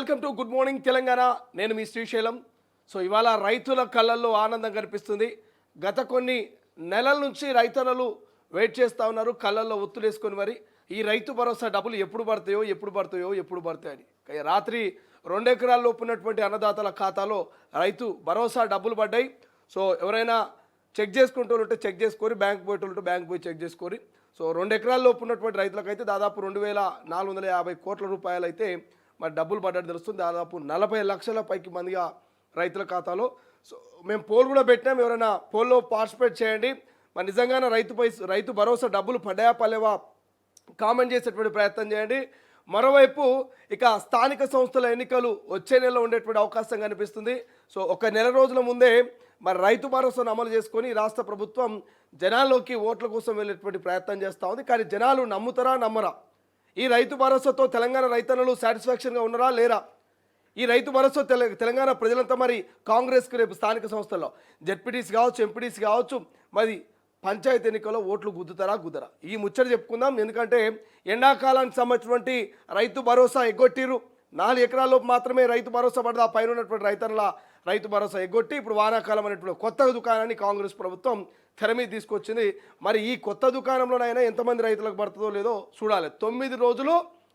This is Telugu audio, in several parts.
Welcome to good morning Telangana. నేను మీ శ్రీశైలం. సో ఇవాళ రైతుల కళ్ళల్లో ఆనందం కనిపిస్తుంది. గత కొన్ని నెలల నుంచి రైతన్నలు వెయిట్ చేస్తూ ఉన్నారు, కళ్ళల్లో ఒత్తులేసుకొని. మరి ఈ రైతు భరోసా డబ్బులు ఎప్పుడు పడతాయని రాత్రి 2 ఎకరాల లోపు ఉన్నటువంటి అన్నదాతల ఖాతాలో రైతు భరోసా డబ్బులు పడ్డాయి. సో ఎవరైనా చెక్ చేసుకుంటూ ఉంటే చెక్ చేసుకొని, బ్యాంక్ పోయేటోళ్ళు బ్యాంక్ పోయి చెక్ చేసుకొని, సో 2 ఎకరాల లోపు ఉన్నటువంటి రైతులకైతే దాదాపు 2,450 కోట్ల రూపాయలు అయితే మరి డబ్బులు పడ్డట్టు తెలుస్తుంది. దాదాపు 40 లక్షల పైకి మందిగా రైతుల ఖాతాలో. సో మేము పోల్ కూడా పెట్టినాం, ఎవరైనా పోల్లో పార్టిసిపేట్ చేయండి. మరి నిజంగానే రైతు భరోసా డబ్బులు పడ్డాయా పలేవా కామెంట్ చేసేటువంటి ప్రయత్నం చేయండి. మరోవైపు ఇక స్థానిక సంస్థల ఎన్నికలు వచ్చే నెలలో ఉండేటువంటి అవకాశం కనిపిస్తుంది. సో ఒక నెల రోజుల ముందే మరి రైతు భరోసాను అమలు చేసుకొని రాష్ట్ర ప్రభుత్వం జనాల్లోకి ఓట్ల కోసం వెళ్ళేటువంటి ప్రయత్నం చేస్తూ ఉంది. కానీ జనాలు నమ్ముతారా నమ్మరా? ఈ రైతు భరోసాతో తెలంగాణ రైతన్నలు సాటిస్ఫాక్షన్గా ఉన్నారా లేరా? ఈ రైతు భరోసా తెలంగాణ ప్రజలంతా మరి కాంగ్రెస్కి రేపు స్థానిక సంస్థల్లో జెడ్పీటీసీ కావచ్చు, ఎంపీటీసీ కావచ్చు, మరి పంచాయతీ ఎన్నికల్లో ఓట్లు గుద్దరా? ఈ ముచ్చట చెప్పుకుందాం. ఎందుకంటే ఎండాకాలానికి సంబంధించినటువంటి రైతు భరోసా ఎగ్గొట్టిరు. 4 ఎకరాల్లోపు మాత్రమే రైతు భరోసా పడదా. పైన ఉన్నటువంటి రైతన్నల రైతు భరోసా ఎగ్గొట్టి ఇప్పుడు వానాకాలం అనేటువంటి కొత్త దుకాణాన్ని కాంగ్రెస్ ప్రభుత్వం తెర మీద తీసుకొచ్చింది. మరి ఈ కొత్త దుకాణంలోనైనా ఎంతమంది రైతులకు పడుతుందో లేదో చూడాలి. 9 రోజులు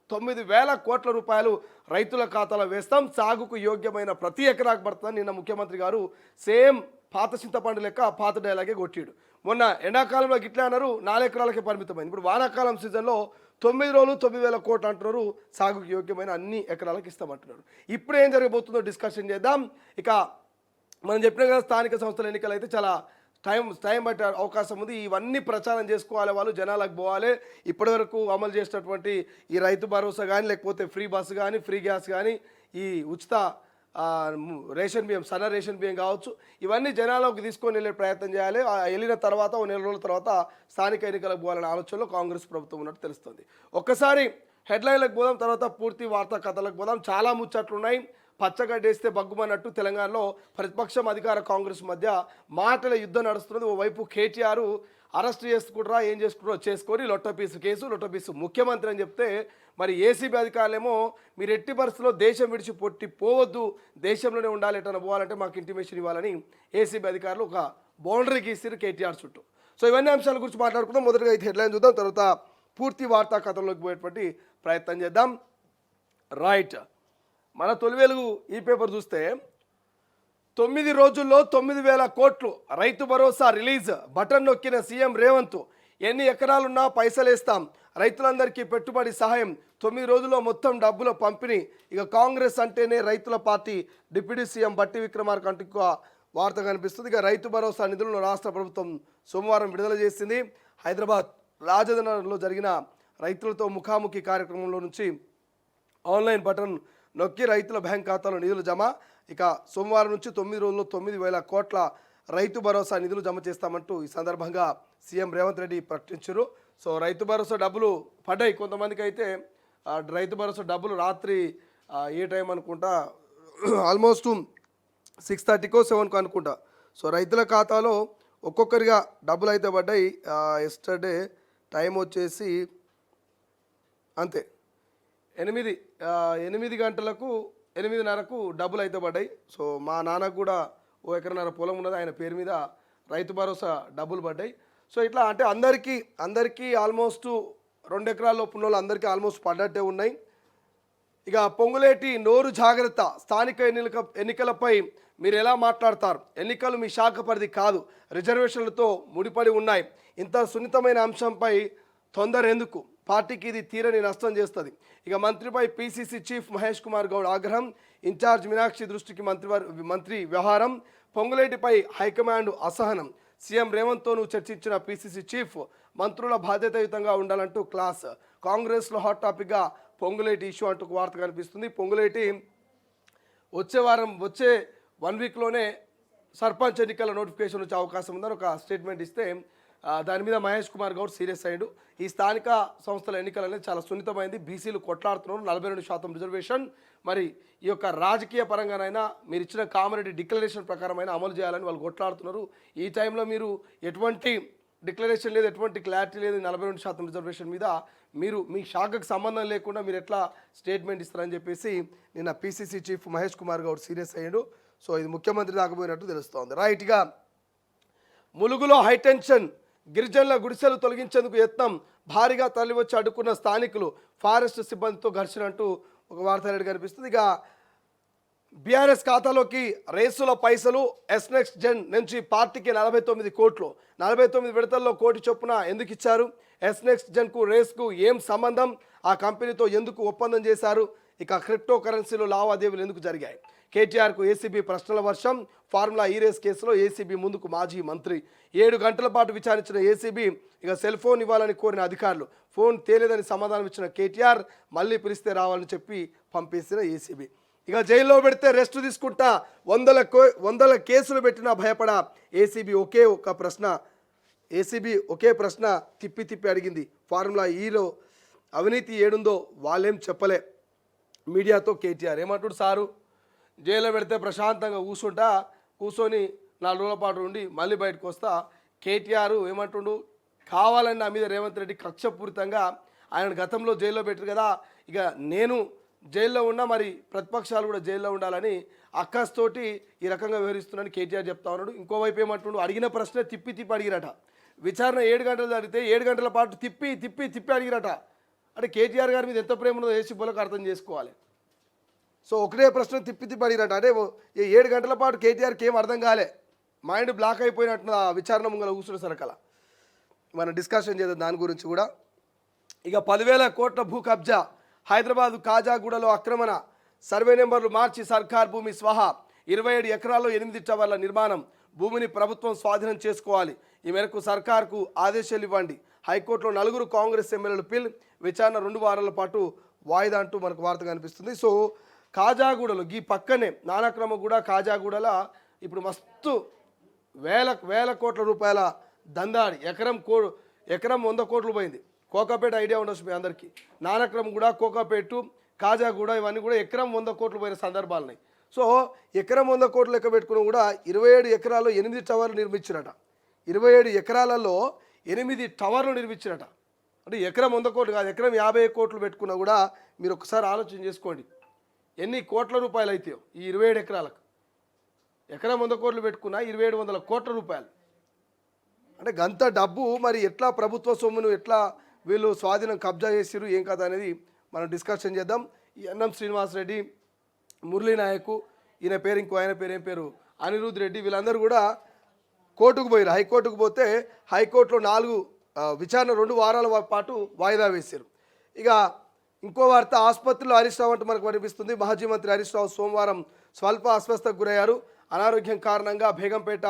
9,000 కోట్ల రూపాయలు రైతుల ఖాతాలో వేస్తాం, సాగుకు యోగ్యమైన ప్రతి ఎకరాకు పడుతుందని నిన్న ముఖ్యమంత్రి గారు సేమ్ పాత చింతపండు లెక్క పాత డైలాగే కొట్టాడు. మొన్న ఎండాకాలంలో గిట్లా అన్నారు, 4 ఎకరాలకే పరిమితమైంది. ఇప్పుడు వానాకాలం సీజన్లో 9 రోజులు 9,000 కోట్లు అంటున్నారు, సాగుకు యోగ్యమైన అన్ని ఎకరాలకు ఇస్తామంటున్నారు. ఇప్పుడు ఏం జరగబోతుందో డిస్కషన్ చేద్దాం. ఇక మనం చెప్పిన కదా, స్థానిక సంస్థల ఎన్నికలు అయితే చాలా టైం పట్టే అవకాశం ఉంది. ఇవన్నీ ప్రచారం చేసుకోవాలి, వాళ్ళు జనాలకు పోవాలి. ఇప్పటివరకు అమలు చేసినటువంటి ఈ రైతు భరోసా కానీ, లేకపోతే ఫ్రీ బస్సు కానీ, ఫ్రీ గ్యాస్ కానీ, ఈ ఉచిత రేషన్ బియ్యం, సన్న రేషన్ బియ్యం కావచ్చు, ఇవన్నీ జనాలకు తీసుకొని వెళ్ళే ప్రయత్నం చేయాలి. వెళ్ళిన తర్వాత 1 నెల రోజుల తర్వాత స్థానిక ఎన్నికలకు పోవాలనే ఆలోచనలో కాంగ్రెస్ ప్రభుత్వం ఉన్నట్టు తెలుస్తుంది. ఒక్కసారి హెడ్లైన్లకు పోదాం, తర్వాత పూర్తి వార్తా కథలకు పోదాం. చాలా ముచ్చట్లు ఉన్నాయి. పచ్చగడ్డేస్తే బగ్గుమన్నట్టు తెలంగాణలో ప్రతిపక్షం అధికార కాంగ్రెస్ మధ్య మాటల యుద్ధం నడుస్తున్నది. ఓవైపు కేటీఆర్ అరెస్ట్ చేసుకుంటారా, ఏం చేసుకుంటారో చేసుకొని లొట్టపీసు కేసు, లొట్టపీసు ముఖ్యమంత్రి అని చెప్తే, మరి ఏసీబీ అధికారులేమో మీరు ఎట్టి పరిస్థితుల్లో దేశం విడిచి పోవద్దు, దేశంలోనే ఉండాలి, ఎటన్నా పోవాలంటే మాకు ఇంటిమేషన్ ఇవ్వాలని ఏసీబీ అధికారులు ఒక బౌండరీ గీసిరు కేటీఆర్ చుట్టూ. సో ఇవన్నీ అంశాల గురించి మాట్లాడుకుందాం. మొదటగా అయితే హెడ్లైన్ చూద్దాం, తర్వాత పూర్తి వార్తా కథంలోకి పోయేటువంటి ప్రయత్నం చేద్దాం. రైట్, మన తొలి వెలుగు ఈ పేపర్ చూస్తే 9 రోజుల్లో 9,000 కోట్లు రైతు భరోసా రిలీజ్, బటన్ నొక్కిన సీఎం రేవంత్. ఎన్ని ఎకరాలున్నా పైసలేస్తాం, రైతులందరికీ పెట్టుబడి సహాయం, 9 రోజుల్లో మొత్తం డబ్బుల పంపిణీ. ఇక కాంగ్రెస్ అంటేనే రైతుల పార్టీ, డిప్యూటీ సీఎం బట్టి విక్రమార్క అంటూ వార్త కనిపిస్తుంది. ఇక రైతు భరోసా నిధులను రాష్ట్ర ప్రభుత్వం సోమవారం విడుదల చేసింది. హైదరాబాద్ రాజధానిలో జరిగిన రైతులతో ముఖాముఖి కార్యక్రమంలో నుంచి ఆన్లైన్ బటన్ నొక్కి రైతుల బ్యాంక్ ఖాతాలో నిధులు జమ. ఇక సోమవారం నుంచి 9 రోజుల్లో 9,000 కోట్ల రైతు భరోసా నిధులు జమ చేస్తామంటూ ఈ సందర్భంగా సీఎం రేవంత్ రెడ్డి ప్రకటించారు. సో రైతు భరోసా డబ్బులు పడ్డాయి. కొంతమందికి అయితే రైతు భరోసా డబ్బులు రాత్రి ఏ టైం అనుకుంటా, ఆల్మోస్ట్ 6:30కో 7కో అనుకుంటా. సో రైతుల ఖాతాలో ఒక్కొక్కరిగా డబ్బులు అయితే పడ్డాయి. ఎస్టర్డే టైం వచ్చేసి అంతే 8 గంటలకు 8:30కు డబ్బులు అయితే పడ్డాయి. సో మా నాన్నకు కూడా 1 ఎకరన్నర పొలం ఉన్నది, ఆయన పేరు మీద రైతు భరోసా డబ్బులు పడ్డాయి. సో ఇట్లా అంటే అందరికీ ఆల్మోస్ట్ 2 ఎకరాల లోపు ఉన్న వాళ్ళు అందరికీ ఆల్మోస్ట్ పడ్డట్టే ఉన్నాయి. ఇక పొంగులేటి నోరు జాగ్రత్త, స్థానిక ఎన్నికలపై మీరు ఎలా మాట్లాడతారు? ఎన్నికలు మీ శాఖ పరిధి కాదు, రిజర్వేషన్లతో ముడిపడి ఉన్నాయి. ఇంత సున్నితమైన అంశంపై తొందర ఎందుకు? పార్టీకి ఇది తీరని నష్టం చేస్తుంది. ఇక మంత్రిపై పీసీసీ చీఫ్ మహేష్ కుమార్ గౌడ్ ఆగ్రహం, ఇన్ఛార్జ్ మీనాక్షి దృష్టికి మంత్రి వ్యవహారం, పొంగులేటిపై హైకమాండ్ అసహనం. సీఎం రేవంత్తోనూ చర్చించిన పీసీసీ చీఫ్, మంత్రుల బాధ్యతాయుతంగా ఉండాలంటూ క్లాస్. కాంగ్రెస్లో హాట్ టాపిక్గా పొంగులేటి ఇష్యూ అంటూ వార్త కనిపిస్తుంది. పొంగులేటి వచ్చే 1 వీక్లోనే సర్పంచ్ ఎన్నికల నోటిఫికేషన్ వచ్చే అవకాశం ఉందని ఒక స్టేట్మెంట్ ఇస్తే, దాని మీద మహేష్ కుమార్ గౌడ్ సీరియస్ అయ్యాడు. ఈ స్థానిక సంస్థల ఎన్నికలు అనేది చాలా సున్నితమైంది, బీసీలు కొట్లాడుతున్నారు, 42% రిజర్వేషన్. మరి ఈ యొక్క రాజకీయ పరంగానైనా మీరు ఇచ్చిన కామారెడ్డి డిక్లరేషన్ ప్రకారమైనా అమలు చేయాలని వాళ్ళు కొట్లాడుతున్నారు. ఈ టైంలో మీరు ఎటువంటి డిక్లరేషన్ లేదు, ఎటువంటి క్లారిటీ లేదు, 42% రిజర్వేషన్ మీద మీరు మీ శాఖకు సంబంధం లేకుండా మీరు ఎట్లా స్టేట్మెంట్ ఇస్తారని చెప్పేసి నిన్న PCC chief Mahesh Kumar Goud serious అయ్యాడు. సో ఇది ముఖ్యమంత్రి దాకపోయినట్టు తెలుస్తోంది. రైట్గా ములుగులో హైటెన్షన్, గిరిజనుల గుడిసెలు తొలగించేందుకు యత్నం, భారీగా తరలివచ్చి అడ్డుకున్న స్థానికులు, ఫారెస్ట్ సిబ్బందితో ఘర్షణ అంటూ ఒక వార్త కనిపిస్తుంది. ఇక బీఆర్ఎస్ ఖాతాలోకి రేసుల పైసలు, ఎస్నెక్స్ట్ జెన్ నుంచి పార్టీకి 49 కోట్లు, 49 విడతల్లో కోటి చొప్పున ఎందుకు ఇచ్చారు? ఎస్నెక్స్ట్ జెన్కు రేస్కు ఏం సంబంధం? ఆ కంపెనీతో ఎందుకు ఒప్పందం చేశారు? ఇక క్రిప్టో కరెన్సీలో లావాదేవీలు ఎందుకు జరిగాయి? కేటీఆర్కు ఏసీబీ ప్రశ్నల వర్షం. ఫార్ములా ఈ రేస్ కేసులో ఏసీబీ ముందుకు మాజీ మంత్రి. 7 గంటల పాటు విచారించిన ఏసీబీ ఇక సెల్ ఫోన్ ఇవ్వాలని కోరిన అధికారులు, ఫోన్ తేలేదని సమాధానం ఇచ్చిన కేటీఆర్, మళ్ళీ పిలిస్తే రావాలని చెప్పి పంపేసిన ఏసీబీ. ఇక జైల్లో పెడితే రెస్ట్ తీసుకుంటా, వందల కేసులు పెట్టినా భయపడా. ఏసీబీ ఒకే ప్రశ్న తిప్పి అడిగింది. ఫార్ములా ఈలో అవినీతి ఏడుందో వాళ్ళేం చెప్పలే. మీడియాతో కేటీఆర్ ఏమంటాడు? సారు జైల్లో పెడితే ప్రశాంతంగా కూర్చొని 4 రోజుల పాటు ఉండి మళ్ళీ బయటకు వస్తా. కేటీఆర్ ఏమంటుండు? కావాలని నా మీద రేవంత్ రెడ్డి కక్షపూరితంగా ఆయన గతంలో జైల్లో పెట్టారు కదా, ఇక నేను జైల్లో ఉన్నా, మరి ప్రతిపక్షాలు కూడా జైల్లో ఉండాలని అక్కస్తోటి ఈ రకంగా వివరిస్తున్నాను కేటీఆర్ చెప్తా ఉన్నాడు. ఇంకోవైపు ఏమంటుండు? అడిగిన ప్రశ్న తిప్పి అడిగిరట. విచారణ 7 గంటలు జరిగితే 7 గంటల పాటు తిప్పి అడిగిరట. అంటే కేటీఆర్ గారి మీద ఎంత ప్రేమ ఉన్నదో ఏసీబీలకు అర్థం చేసుకోవాలి. సో ఒకటే ప్రశ్న తిప్పి అడిగిరట. అంటే 7 గంటల పాటు కేటీఆర్కి ఏం అర్థం కాలే, మైండ్ బ్లాక్ అయిపోయినట్టు ఆ విచారణ ముంగల కూర్చున్న సరకల. మనం డిస్కషన్ చేద్దాం దాని గురించి కూడా. ఇక 10,000 కోట్ల భూ కబ్జా, హైదరాబాదు కాజాగూడలో ఆక్రమణ, సర్వే నెంబర్లు మార్చి సర్కార్ భూమి స్వహా, 27 ఎకరాల్లో 8 టవర్ల నిర్మాణం, భూమిని ప్రభుత్వం స్వాధీనం చేసుకోవాలి, ఈ మేరకు సర్కార్కు ఆదేశాలు ఇవ్వండి. హైకోర్టులో 4 కాంగ్రెస్ ఎమ్మెల్యేలు పిల్, విచారణ 2 వారాల పాటు వాయిదా అంటూ మనకు వార్త కనిపిస్తుంది. సో కాజాగూడలో ఈ పక్కనే నానక్రమ కూడా కాజాగూడలో ఇప్పుడు మస్తు వేల కోట్ల రూపాయల దందాడి, ఎకరం 100 కోట్లు పోయింది. కోకాపేట ఐడియా ఉండొచ్చు మీ అందరికీ. నానక్రమ్ కూడా, కోకాపేట, కాజాగూడ ఇవన్నీ కూడా ఎకరం 100 కోట్లు పోయిన సందర్భాలు ఉన్నాయి. సో ఎకరం 100 కోట్లు లెక్క పెట్టుకుని కూడా 27 ఎకరాల్లో 8 టవర్లు నిర్మించినట. 27 ఎకరాలలో 8 టవర్లు నిర్మించినట. అంటే ఎకరం 100 కోట్లు కాదు, ఎకరం 50 కోట్లు పెట్టుకున్నా కూడా మీరు ఒకసారి ఆలోచన చేసుకోండి ఎన్ని కోట్ల రూపాయలు అవుతాయో ఈ 27 ఎకరాలకు. ఎకరం 100 కోట్లు పెట్టుకున్నా 2700 కోట్ల రూపాయలు. అంటే గంత డబ్బు మరి ఎట్లా ప్రభుత్వ సొమ్మును ఎట్లా వీళ్ళు స్వాధీనం కబ్జా చేసిరు ఏం కదా అనేది మనం డిస్కషన్ చేద్దాం. ఈ ఎన్ఎం శ్రీనివాస్ రెడ్డి, మురళీ నాయక్, ఈయన పేరు ఆయన పేరు ఏం పేరు అనిరుద్ రెడ్డి, వీళ్ళందరూ కూడా కోర్టుకు పోయారు. హైకోర్టుకు పోతే హైకోర్టులో 4 విచారణ 2 వారాల పాటు వాయిదా వేశారు. ఇక ఇంకో వార్త, ఆసుపత్రిలో హరీష్ రావు అంటూ మనకు కనిపిస్తుంది. మాజీ మంత్రి హరీష్ రావు సోమవారం స్వల్ప అస్వస్థతకు గురయ్యారు. అనారోగ్యం కారణంగా బేగంపేట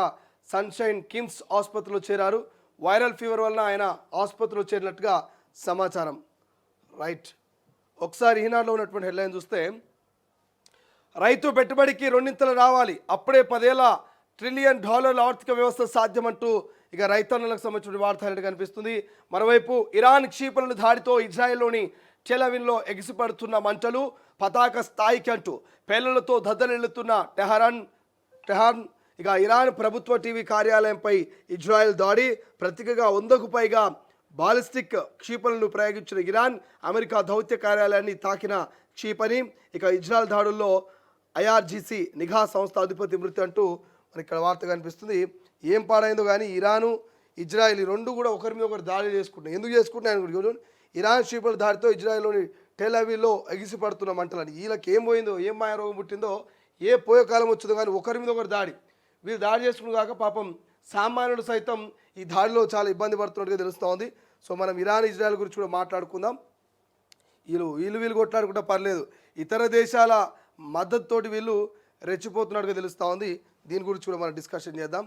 సన్షైన్ కిమ్స్ ఆసుపత్రిలో చేరారు. వైరల్ ఫీవర్ వలన ఆయన ఆసుపత్రిలో చేరినట్టుగా సమాచారం. రైట్, ఒకసారి ఈనాడులో ఉన్నటువంటి హెడ్లైన్ చూస్తే, రైతు పెట్టుబడికి 2 రావాలి, అప్పుడే 10 ఏళ్ల $1 ట్రిలియన్ ఆర్థిక వ్యవస్థ సాధ్యమంటూ ఇక రైతన్నలకు సంబంధించిన వార్త కనిపిస్తుంది. మరోవైపు ఇరాన్ క్షిపణుల దాడితో ఇజ్రాయెల్లోని టెలవిన్లో ఎగిసిపడుతున్న మంటలు, పతాక స్థాయికి అంటూ పేలుళ్లతో దద్దరిల్లుతున్న టెహరాన్. ఇక ఇరాన్ ప్రభుత్వ టీవీ కార్యాలయంపై ఇజ్రాయెల్ దాడి, ప్రతీకగా 100కు పైగా బాలిస్టిక్ క్షిపణులను ప్రయోగించిన ఇరాన్, అమెరికా దౌత్య కార్యాలయాన్ని తాకిన క్షిపణి. ఇక ఇజ్రాయెల్ దాడుల్లో IRGC నిఘా సంస్థ అధిపతి మృతి అంటూ మరి ఇక్కడ వార్త కనిపిస్తుంది. ఏం పాడైందో కానీ ఇరాను ఇజ్రాయెల్ 2 కూడా ఒకరి మీద ఒకరు దాడి చేసుకుంటున్నాయి. ఎందుకు చేసుకుంటున్నాయి కూడా, ఇరాన్ క్షిపణుల దాడితో ఇజ్రాయెల్లోని టెలవిన్లో ఎగిసిపడుతున్న మంటలని. వీళ్ళకి ఏం పోయిందో, ఏం మాయరోగం పుట్టిందో, ఏ పోయే కాలం వచ్చిందో కానీ ఒకరి మీద ఒకరు దాడి. వీళ్ళు దాడి చేసుకుని కాక పాపం సామాన్యుడు సైతం ఈ దాడిలో చాలా ఇబ్బంది పడుతున్నట్టుగా తెలుస్తూ ఉంది. సో మనం ఇరాన్ ఇజ్రాయెల్ గురించి కూడా మాట్లాడుకుందాం. వీళ్ళు కొట్లాడుకుంటా పర్లేదు, ఇతర దేశాల మద్దతుతోటి వీళ్ళు రెచ్చిపోతున్నట్టుగా తెలుస్తూ ఉంది. దీని గురించి కూడా మనం డిస్కషన్ చేద్దాం.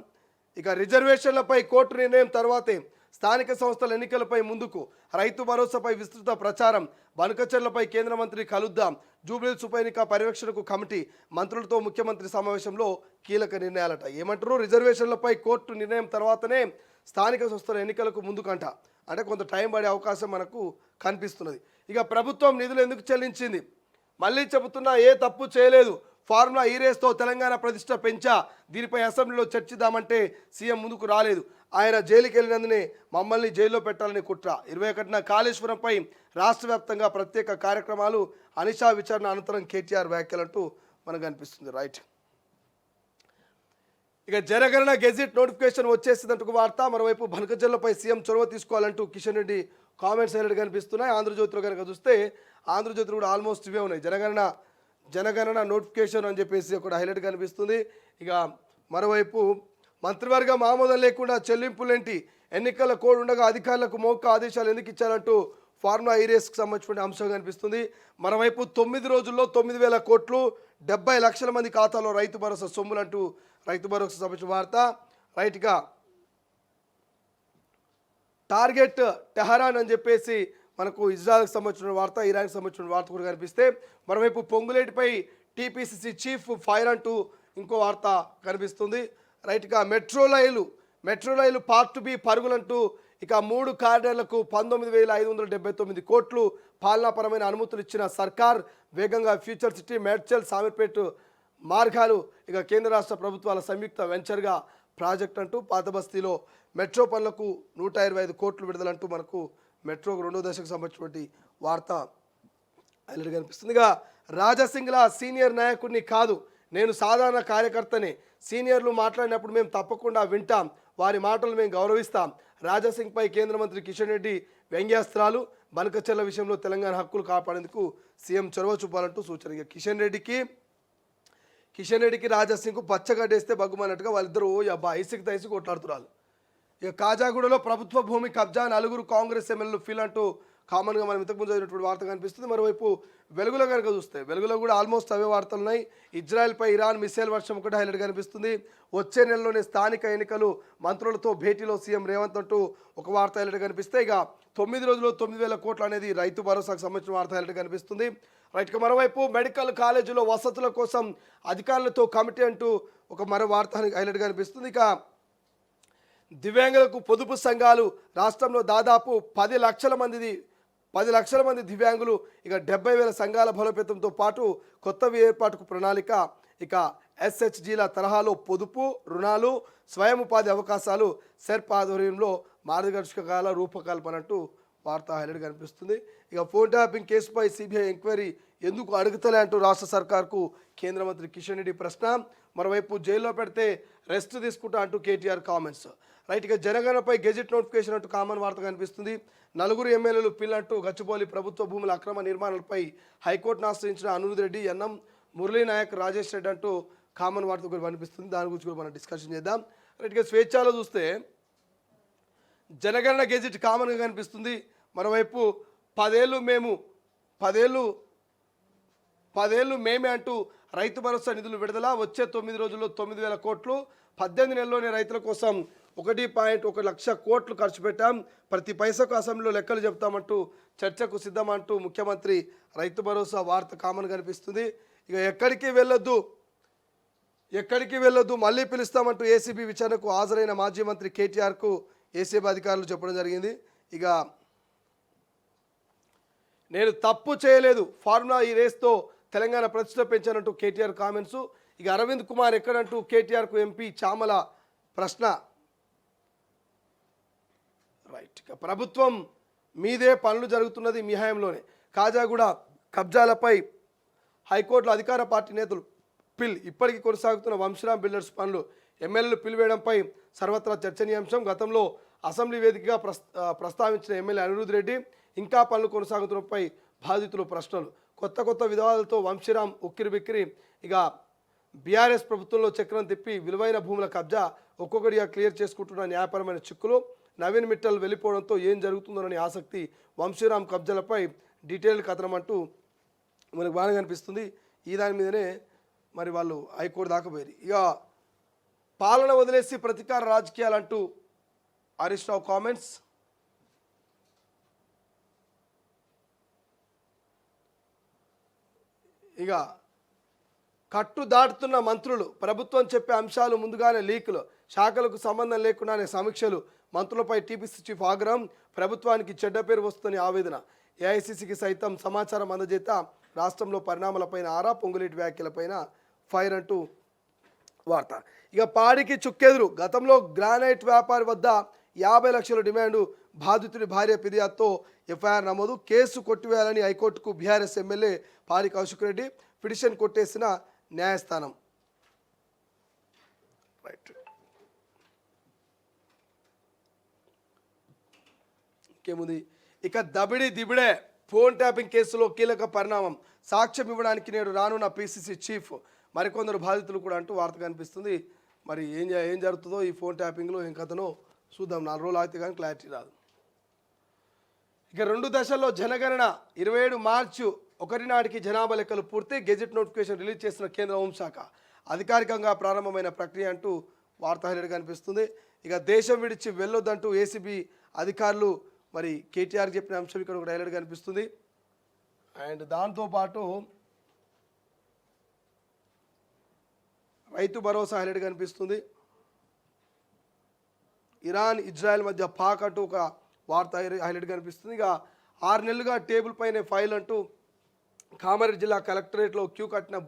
ఇక రిజర్వేషన్లపై కోర్టు నిర్ణయం తర్వాతే స్థానిక సంస్థల ఎన్నికలపై ముందుకు, రైతు భరోసాపై విస్తృత ప్రచారం, బనకచర్లపై కేంద్ర మంత్రి కలుద్దాం, జూబ్లీహిల్స్ ఉప ఎన్నిక పర్యవేక్షణకు కమిటీ, మంత్రులతో ముఖ్యమంత్రి సమావేశంలో కీలక నిర్ణయాలట. ఏమంటారు? రిజర్వేషన్లపై కోర్టు నిర్ణయం తర్వాతనే స్థానిక సంస్థల ఎన్నికలకు ముందుకంట. అంటే కొంత టైం పడే అవకాశం మనకు కనిపిస్తున్నది. ఇక ప్రభుత్వం నిధులు ఎందుకు చెల్లించింది? మళ్ళీ చెబుతున్నా, ఏ తప్పు చేయలేదు. ఫార్ములా ఈ రేస్తో తెలంగాణ ప్రతిష్ట పెంచా, దీనిపై అసెంబ్లీలో చర్చిద్దామంటే సీఎం ముందుకు రాలేదు. ఆయన జైలుకి వెళ్ళినందునే మమ్మల్ని జైల్లో పెట్టాలని కుట్ర. 21న కాళేశ్వరంపై రాష్ట్ర వ్యాప్తంగా ప్రత్యేక కార్యక్రమాలు, అనిషా విచారణ అనంతరం కేటీఆర్ వ్యాఖ్యలంటూ మనకు అనిపిస్తుంది. రైట్, ఇక జనగణన గెజిట్ నోటిఫికేషన్ వచ్చేసిందంటూ వార్త. మరోవైపు బనకచెర్లపై సీఎం చొరవ తీసుకోవాలంటూ కిషన్ రెడ్డి కామెంట్స్ అయినట్టు కనిపిస్తున్నాయి. ఆంధ్రజ్యోతిలో కనుక చూస్తే ఆంధ్రజ్యోతిలో కూడా ఆల్మోస్ట్ ఇవే ఉన్నాయి. జనగణన నోటిఫికేషన్ అని చెప్పేసి ఒక హైలైట్ కనిపిస్తుంది. ఇక మరోవైపు మంత్రివర్గం ఆమోదం లేకుండా చెల్లింపులేంటి, ఎన్నికల కోడ్ ఉండగా అధికారులకు మౌఖిక ఆదేశాలు ఎందుకు ఇచ్చారంటూ ఫార్ములా ఈరేస్కి సంబంధించిన అంశం కనిపిస్తుంది. మరోవైపు 9 రోజుల్లో 9,000 కోట్లు, 70 లక్షల మంది ఖాతాలో రైతు భరోసా సొమ్ములంటూ రైతు భరోసా సంబంధించిన వార్త. రైట్గా టార్గెట్ టెహరాన్ అని చెప్పేసి మనకు ఇజ్రాయెల్కి సంబంధించిన వార్త, ఇరాన్కి సంబంధించిన వార్త కూడా కనిపిస్తే, మరోవైపు పొంగులేటిపై టీపీసీసీ చీఫ్ ఫైర్ అంటూ ఇంకో వార్త కనిపిస్తుంది. రైట్గా మెట్రో రైలు పార్ట్ బి పరుగులంటూ ఇక 3 కారిడార్లకు 19,579 కోట్లు పాలనాపరమైన అనుమతులు ఇచ్చిన సర్కార్. వేగంగా ఫ్యూచర్ సిటీ, మేడ్చల్, సామీర్పేట్ మార్గాలు ఇక కేంద్ర రాష్ట్ర ప్రభుత్వాల సంయుక్త వెంచర్గా ప్రాజెక్ట్ అంటూ. పాత బస్తీలో మెట్రో పనులకు 125 కోట్లు విడుదలంటూ మనకు మెట్రోకు 2వ దశకు సంబంధించినటువంటి వార్త హైలైట్ కనిపిస్తుంది. ఇక రాజాసింగ్లా సీనియర్ నాయకుడిని కాదు, నేను సాధారణ కార్యకర్తనే. సీనియర్లు మాట్లాడినప్పుడు మేము తప్పకుండా వింటాం, వారి మాటలు మేము గౌరవిస్తాం. రాజాసింగ్పై కేంద్ర మంత్రి కిషన్ రెడ్డి వ్యంగ్యాస్త్రాలు. బనకచెర్ల విషయంలో తెలంగాణ హక్కులు కాపాడేందుకు సీఎం చొరవ చూపాలంటూ సూచన. ఇక కిషన్ రెడ్డికి రాజాసింగ్కు పచ్చగడ్డేస్తే బగ్గుమన్నట్టుగా వాళ్ళిద్దరూ ఐసికి తైసి కొట్లాడుతున్నారు. ఇక కాజాగూడలో ప్రభుత్వ భూమి కబ్జా, 4 కాంగ్రెస్ ఎమ్మెల్యేలు ఫీల్ అంటూ కామన్గా మనం ఇంతకుముందు చదివినటువంటి వార్త కనిపిస్తుంది. మరోవైపు వెలుగులో కనుక చూస్తే వెలుగులో కూడా ఆల్మోస్ట్ అవే వార్తలు ఉన్నాయి. ఇజ్రాయెల్పై ఇరాన్ మిసైల్ వర్షం ఒకటి హైలైట్ కనిపిస్తుంది. వచ్చే నెలలోనే స్థానిక ఎన్నికలు, మంత్రులతో భేటీలో సీఎం రేవంత్ అంటూ ఒక వార్త హైలైట్ కనిపిస్తే, ఇక 9 రోజుల్లో 9,000 కోట్లు అనేది రైతు భరోసాకు సంబంధించిన వార్త హైలైట్ కనిపిస్తుంది. రైట్గా మరోవైపు మెడికల్ కాలేజీలో వసతుల కోసం అధికారులతో కమిటీ అంటూ ఒక మరో వార్త హైలైట్ కనిపిస్తుంది. ఇక దివ్యాంగులకు పొదుపు సంఘాలు, రాష్ట్రంలో దాదాపు 10 లక్షల మంది దివ్యాంగులు, ఇక 70,000 సంఘాల బలోపేతంతో పాటు కొత్తవి ఏర్పాటుకు ప్రణాళిక. ఇక ఎస్హెచ్జీల తరహాలో పొదుపు, రుణాలు, స్వయం ఉపాధి అవకాశాలు, సెర్ప్ ఆధ్వర్యంలో మార్గదర్శకాల రూపకల్పన అంటూ వార్త హైలైట్ కనిపిస్తుంది. ఇక ఫోన్ ట్యాపింగ్ కేసుపై సిబిఐ ఎంక్వైరీ ఎందుకు అడుగుతలే అంటూ రాష్ట్ర సర్కార్కు కేంద్ర మంత్రి కిషన్ రెడ్డి ప్రశ్న. మరోవైపు జైల్లో పెడితే రెస్ట్ తీసుకుంటా అంటూ కేటీఆర్ కామెంట్స్. రైట్, ఇక జనగణనపై గెజిట్ నోటిఫికేషన్ అంటూ కామన్ వార్త కనిపిస్తుంది. 4 ఎమ్మెల్యేలు పిల్లంటూ గచ్చిబౌలి ప్రభుత్వ భూముల అక్రమ నిర్మాణాలపై హైకోర్టును ఆశ్రయించిన అనిరుద్ రెడ్డి, ఎన్ఎం మురళీ నాయక్, రాజేష్ రెడ్డి అంటూ కామన్ వార్త కూడా కనిపిస్తుంది. దాని గురించి కూడా మనం డిస్కషన్ చేద్దాం. రైట్, ఇక స్వేచ్ఛలో చూస్తే జనగణన గెజిట్ కామన్గా కనిపిస్తుంది. మరోవైపు 10 ఏళ్ళు మేమే అంటూ రైతు భరోసా నిధులు విడుదల. వచ్చే 9 రోజుల్లో 9,000 కోట్లు, 18 నెలల్లోనే రైతుల కోసం 1.1 లక్ష కోట్లు ఖర్చు పెట్టాం, ప్రతి పైసకు అసెంబ్లీలో లెక్కలు చెప్తామంటూ చర్చకు సిద్ధమంటూ ముఖ్యమంత్రి. రైతు భరోసా వార్త కామన్ కనిపిస్తుంది. ఇక ఎక్కడికి వెళ్ళొద్దు మళ్ళీ పిలుస్తామంటూ ఏసీబీ విచారణకు హాజరైన మాజీ మంత్రి కేటీఆర్కు ఏసీబీ అధికారులు చెప్పడం జరిగింది. ఇక నేను తప్పు చేయలేదు, ఫార్ములా ఈ రేస్తో తెలంగాణ ప్రతిష్ట పెంచానంటూ కేటీఆర్ కామెంట్స్. ఇక అరవింద్ కుమార్ ఎక్కడంటూ కేటీఆర్కు ఎంపీ చామల ప్రశ్న. రైట్, ఇక ప్రభుత్వం మీదే పనులు జరుగుతున్నది మీ హయాంలోనే. కాజాగూడ కబ్జాలపై హైకోర్టులో అధికార పార్టీ నేతలు పిల్. ఇప్పటికీ కొనసాగుతున్న వంశీరామ్ బిల్డర్స్ పనులు, ఎమ్మెల్యేలు పిలివేయడంపై సర్వత్రా చర్చనీయాంశం. గతంలో అసెంబ్లీ వేదికగా ప్రస్తావించిన ఎమ్మెల్యే అనిరుద్ రెడ్డి ఇంకా పనులు కొనసాగుతున్నపై బాధితులు ప్రశ్నలు. కొత్త విధానాలతో వంశీరామ్ ఉక్కిరిబిక్కిరి. ఇక బీఆర్ఎస్ ప్రభుత్వంలో చక్రం తిప్పి విలువైన భూముల కబ్జా ఒక్కొక్కటిగా క్లియర్ చేసుకుంటున్న న్యాయపరమైన చిక్కులు. నవీన్ మిట్టల్ వెళ్ళిపోవడంతో ఏం జరుగుతుందోనని ఆసక్తి. వంశీరామ్ కబ్జాలపై డీటెయిల్ కథనం అంటూ మనకు బాగా కనిపిస్తుంది. ఈ దాని మీదనే మరి వాళ్ళు హైకోర్టు దాకా పోయారు. ఇక పాలన వదిలేసి ప్రతీకార రాజకీయాలంటూ హరీష్ రావు కామెంట్స్. ఇక కట్టు దాటుతున్న మంత్రులు, ప్రభుత్వం చెప్పే అంశాలు ముందుగానే లీకులు, శాఖలకు సంబంధం లేకుండానే సమీక్షలు, మంత్రులపై టీపీసీ చీఫ్ ఆగ్రహం, ప్రభుత్వానికి చెడ్డ పేరు వస్తుందని ఆవేదన. ఏఐసీసీకి సైతం సమాచారం అందజేత రాష్ట్రంలో పరిణామాలపైన ఆరా, పొంగులేటి వ్యాఖ్యలపైన ఫైర్ అంటూ వార్త. ఇక పాడికి చుక్కెదురు. గతంలో గ్రానైట్ వ్యాపారి వద్ద 50 లక్షల డిమాండు. బాధితుడి భార్య ఫిర్యాదుతో ఎఫ్ఐఆర్ నమోదు. కేసు కొట్టివేయాలని హైకోర్టుకు బీఆర్ఎస్ ఎమ్మెల్యే పాడి కౌశిక్ రెడ్డి పిటిషన్ కొట్టేసిన న్యాయస్థానం. రైట్. ఇంకేముంది, ఇక దబిడి దిబిడే ఫోన్ ట్యాపింగ్ కేసులో కీలక పరిణామం. సాక్ష్యం ఇవ్వడానికి నేడు రానున్న పీసీసీ చీఫ్. మరికొందరు బాధితులు కూడా అంటూ వార్త కనిపిస్తుంది. మరి ఏం జరుగుతుందో ఈ ఫోన్ ట్యాపింగ్లో ఏం కథనో చూద్దాం. 4 రోజులు అయితే కానీ క్లారిటీ రాదు. ఇక 2 దశల్లో జనగణన 27 మార్చి 1 నాటికి జనాభా లెక్కలు పూర్తి. గెజెట్ నోటిఫికేషన్ రిలీజ్ చేసిన కేంద్ర హోంశాఖ. అధికారికంగా ప్రారంభమైన ప్రక్రియ అంటూ వార్త హైలైట్ కనిపిస్తుంది. ఇక దేశం విడిచి వెళ్ళొద్దంటూ ఏసీబీ అధికారులు మరి కేటీఆర్ చెప్పిన అంశం ఇక్కడ ఒక హైలైట్ కనిపిస్తుంది. అండ్ దాంతోపాటు రైతు భరోసా హైలైట్ కనిపిస్తుంది. ఇరాన్ ఇజ్రాయెల్ మధ్య పాక్ అంటూ ఒక వార్త హైలైట్ కనిపిస్తుంది. ఇక 6 నెలలుగా టేబుల్ పైన ఫైల్ అంటూ కామారెడ్డి జిల్లా కలెక్టరేట్లో క్యూ కట్టిన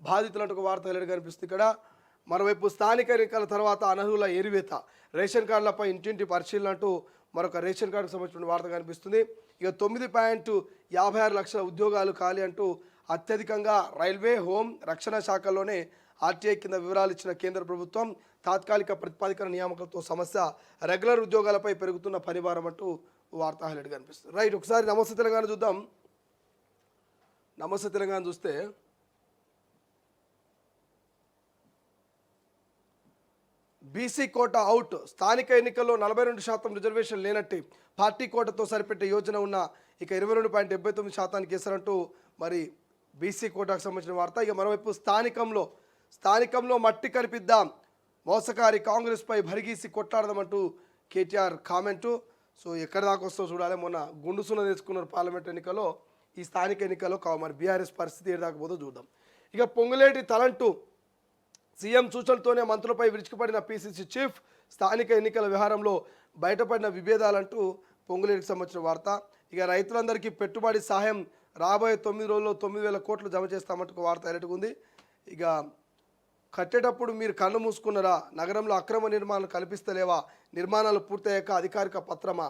బాధితులు అంటూ ఒక వార్త హైలైట్ కనిపిస్తుంది. ఇక్కడ మరోవైపు స్థానిక ఎన్నికల తర్వాత అనర్హుల ఎరివేత. రేషన్ కార్డులపై ఇంటింటి పరిశీలన అంటూ మరొక రేషన్ కార్డుకు సంబంధించిన వార్త కనిపిస్తుంది. ఇక 9.56 లక్షల ఉద్యోగాలు ఖాళీ అంటూ అత్యధికంగా రైల్వే, హోం, రక్షణ శాఖల్లోనే ఆర్టీఐ కింద వివరాలు ఇచ్చిన కేంద్ర ప్రభుత్వం. తాత్కాలిక ప్రతిపాదికన నియామకంతో సమస్య. రెగ్యులర్ ఉద్యోగాలపై పెరుగుతున్న పరిభారం అంటూ వార్త హైలైట్ కనిపిస్తుంది. రైట్. ఒకసారి నమస్తే తెలంగాణ చూద్దాం. నమస్తే తెలంగాణ చూస్తే బీసీ కోటా అవుట్. స్థానిక ఎన్నికల్లో 42% రిజర్వేషన్ లేనట్టే. పార్టీ కోటతో సరిపెట్టే యోజన ఉన్న ఇక 22.79% కేసారంటూ మరి బీసీ కోటాకు సంబంధించిన వార్త. ఇక మరోవైపు స్థానికంలో మట్టి కనిపిద్దాం. మోసకారి కాంగ్రెస్పై భరిగీసి కొట్లాడదామంటూ కేటీఆర్ కామెంటు. సో ఎక్కడి దాకా వస్తుందో చూడాలి. మొన్న గుండుసున తెచ్చుకున్నారు పార్లమెంట్ ఎన్నికల్లో. ఈ స్థానిక ఎన్నికల్లో మరి బీఆర్ఎస్ పరిస్థితి ఏడు దాకపోదో చూద్దాం. ఇక పొంగులేటి తలంటూ సీఎం సూచనలతోనే మంత్రులపై విరుచుకుపడిన పీసీసీ చీఫ్. స్థానిక ఎన్నికల వ్యవహారంలో బయటపడిన విభేదాలంటూ పొంగులేటికి సంబంధించిన వార్త. ఇక రైతులందరికీ పెట్టుబడి సహాయం రాబోయే 9 రోజుల్లో 9,000 కోట్లు జమ చేస్తామంటూ వార్త హైలైట్గా ఉంది. ఇక కట్టేటప్పుడు మీరు కళ్ళు మూసుకున్నారా? నగరంలో అక్రమ నిర్మాణాలు కల్పిస్తలేవా? నిర్మాణాలు పూర్తయ్యాక అధికారిక పత్రమా?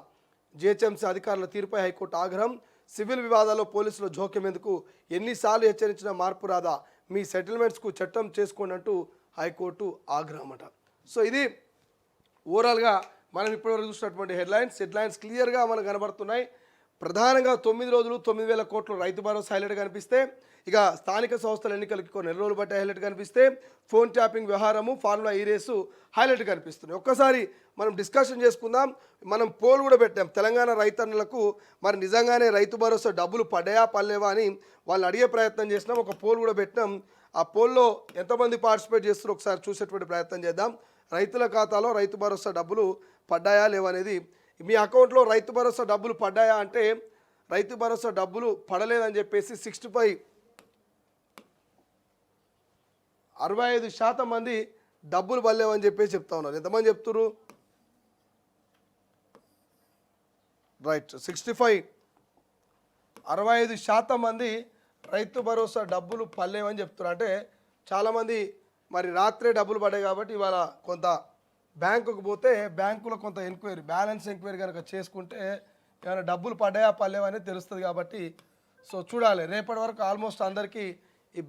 జీహెచ్ఎంసీ అధికారుల తీరుపై హైకోర్టు ఆగ్రహం. సివిల్ వివాదాల్లో పోలీసుల జోక్యం ఎందుకు? ఎన్నిసార్లు హెచ్చరించినా మార్పు రాదా? మీ సెటిల్మెంట్స్కు చట్టం చేసుకోండి అంటూ హైకోర్టు ఆగ్రహం అట. సో ఇది ఓవరాల్గా మనం ఇప్పటివరకు చూసినటువంటి హెడ్లైన్స్ క్లియర్గా మనకు కనబడుతున్నాయి. ప్రధానంగా 9 రోజులు 9,000 కోట్లు రైతు భరోసా హైలైట్ కనిపిస్తే, ఇక స్థానిక సంస్థల ఎన్నికలకి కొన్ని నెల రోజులు బట్టి హైలైట్ కనిపిస్తే, ఫోన్ ట్యాపింగ్ వ్యవహారము, ఫార్ములా ఈ రేసు హైలైట్ కనిపిస్తుంది. ఒక్కసారి మనం డిస్కషన్ చేసుకుందాం. మనం పోల్ కూడా పెట్టాం తెలంగాణ రైతన్నులకు. మరి నిజంగానే రైతు భరోసా డబ్బులు పడ్డాయా పడలేవా అని వాళ్ళు అడిగే ప్రయత్నం చేసినాం. ఒక పోల్ కూడా పెట్టినాం. ఆ పోల్లో ఎంతమంది పార్టిసిపేట్ చేస్తారో ఒకసారి చూసేటువంటి ప్రయత్నం చేద్దాం. రైతుల ఖాతాలో రైతు భరోసా డబ్బులు పడ్డాయా లేవా అనేది. మీ అకౌంట్లో రైతు భరోసా డబ్బులు పడ్డాయా అంటే రైతు భరోసా డబ్బులు పడలేదని చెప్పేసి 65% మంది డబ్బులు పడలేవని చెప్పేసి చెప్తా ఉన్నారు. ఎంతమంది చెప్తున్నారు? రైట్, 65% మంది రైతు భరోసా డబ్బులు పడలేవని చెప్తున్నారు. అంటే చాలామంది మరి రాత్రే డబ్బులు పడ్డాయి కాబట్టి ఇవాళ కొంత బ్యాంకుకు పోతే బ్యాంకులో కొంత బ్యాలెన్స్ ఎంక్వైరీ కనుక చేసుకుంటే ఏమైనా డబ్బులు పడ్డాయా పడలేవా అనేది తెలుస్తుంది. కాబట్టి సో చూడాలి. రేపటి వరకు ఆల్మోస్ట్ అందరికీ ఈ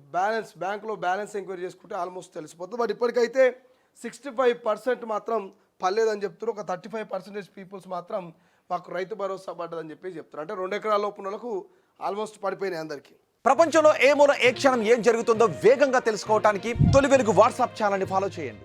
బ్యాంకులో బ్యాలెన్స్ ఎంక్వైరీ చేసుకుంటే ఆల్మోస్ట్ తెలిసిపోతుంది. బట్ ఇప్పటికైతే 65% మాత్రం పడలేదని చెప్తున్నారు. ఒక 35% పీపుల్స్ మాత్రం మాకు రైతు భరోసా పడ్డదని చెప్పి చెప్తున్నారు. అంటే 2 ఎకరాల లోపు వాళ్ళకు ఆల్మోస్ట్ పడిపోయినాయి అందరికీ. ప్రపంచంలో ఏ మూల ఏ క్షణం ఏం జరుగుతుందో వేగంగా తెలుసుకోవడానికి తొలి వెలుగు వాట్సాప్ ఛానల్ని ఫాలో చేయండి.